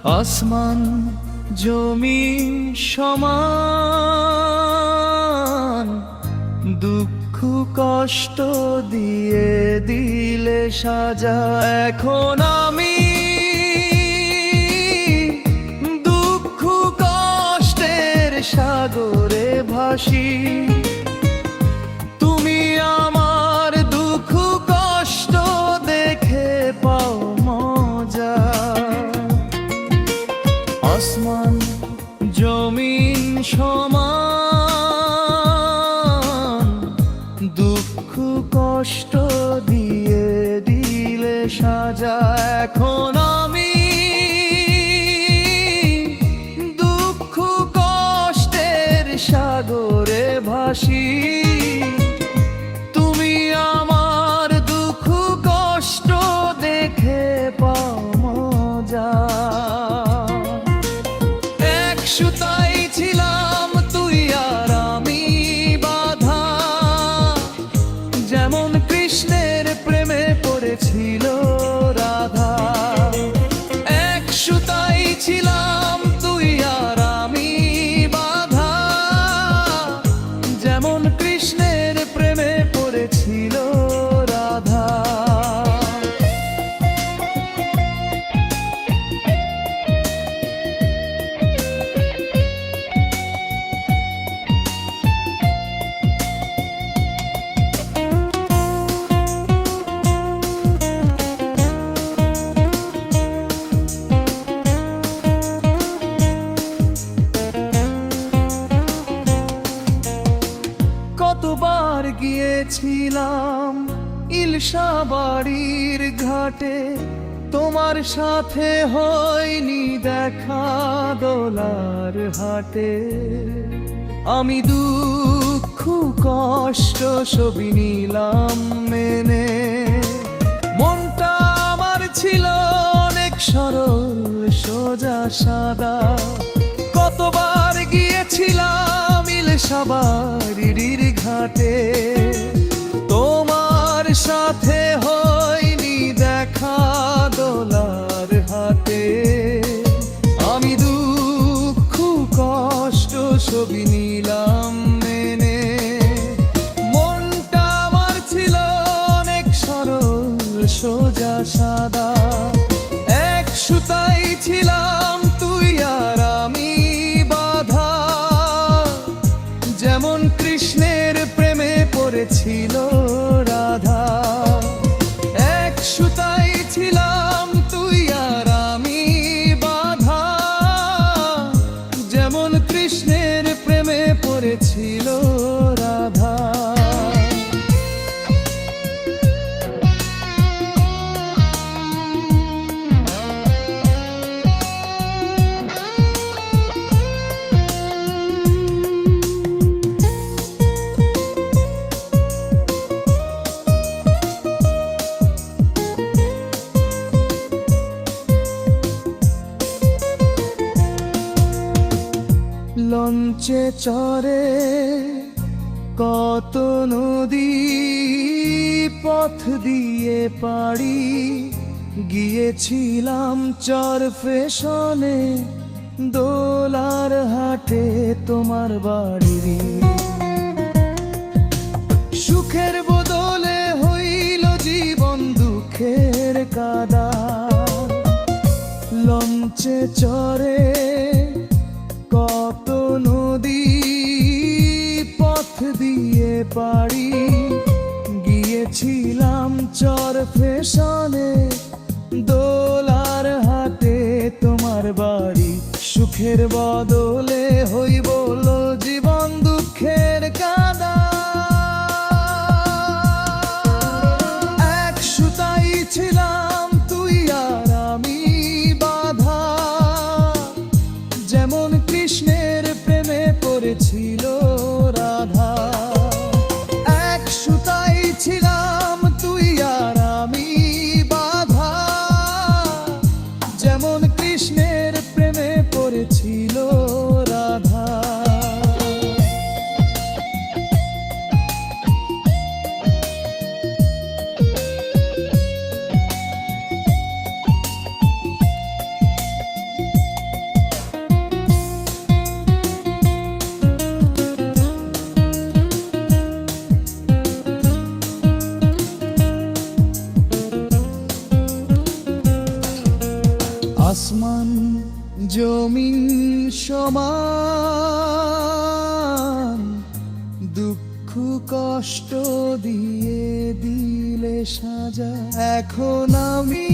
আসমান জমিন সমান, দুঃখ কষ্ট দিয়ে দিলে সাজা। এখন আমি দুঃখ কষ্টের সাগরে ভাসি, তুমি আমার দুঃখ কষ্ট দেখে পাও মজা। আসমান জমিন সমান, দুঃখ কষ্ট দিয়ে দিলে সাজা। এখন আমি দুঃখ কষ্টের সাগরে ভাসি, তুমি আমার দুঃখ কষ্ট দেখে পাও মজা। এক সুতায় ছিলাম তুই আর আমি বাঁধা, যেমন কৃষ্ণের প্রেমে পড়েছিল রাধা। এক সুতায় ছিলাম তুই আর আমি বাঁধা, যেমন কৃষ্ণের প্রেমে পড়েছিল রাধা। কতবার গিয়েছিলাম ইলশা বাড়ির ঘাটে, তোমার সাথে হয়নি দেখা দোলার হাটে। আমি দুঃখ কষ্ট সবই নিলাম মেনে, মনটা আমার ছিল অনেক সরল সোজা সাদা। কতবার গিয়েছিলাম ইলশা বাড়ির ঘাটে, তোমার সাথে হয়নি দেখা দোলার হাটে। আমি দুঃখ কষ্ট সবই নিলাম মেনে, মনটা আমার ছিল অনেক সরল সোজা সাদা। এক সুতায় ছিলাম তুই আর আমি বাঁধা, যেমন কৃষ্ণের প্রেমে পড়েছিল রাধা। এক সুতায় ছিলাম তুই আর আমি বাঁধা, যেমন কৃষ্ণের প্রেমে পড়েছিল রাধা। লঞ্চে চড়ে কত নদী পথ দিয়ে পাড়ি, গিয়েছিলাম চর ফেশনে দোলার হাটে তোমার বাড়ি। সুখের বদলে হইল জীবন দুঃখের কাদা। লঞ্চে চড়ে কত নদী পথ দিয়ে পাড়ি, গিয়েছিলাম চর ফেশনে দোলার হাটে তোমার বাড়ি। সুখের বদলে হইব জীবন দুঃখের কাদা। এক সুতায় ছিলাম তুই আর আমি বাঁধা, যেমন কৃষ্ণের প্রেমে পড়েছিল রাধা। এক সুতায় ছিলাম তুই আর আমি বাঁধা, যেমন কৃষ্ণের প্রেমে পড়েছিল আসমান জমিন সমান, দুঃখ কষ্ট দিয়ে দিলে সাজা। এখন আমি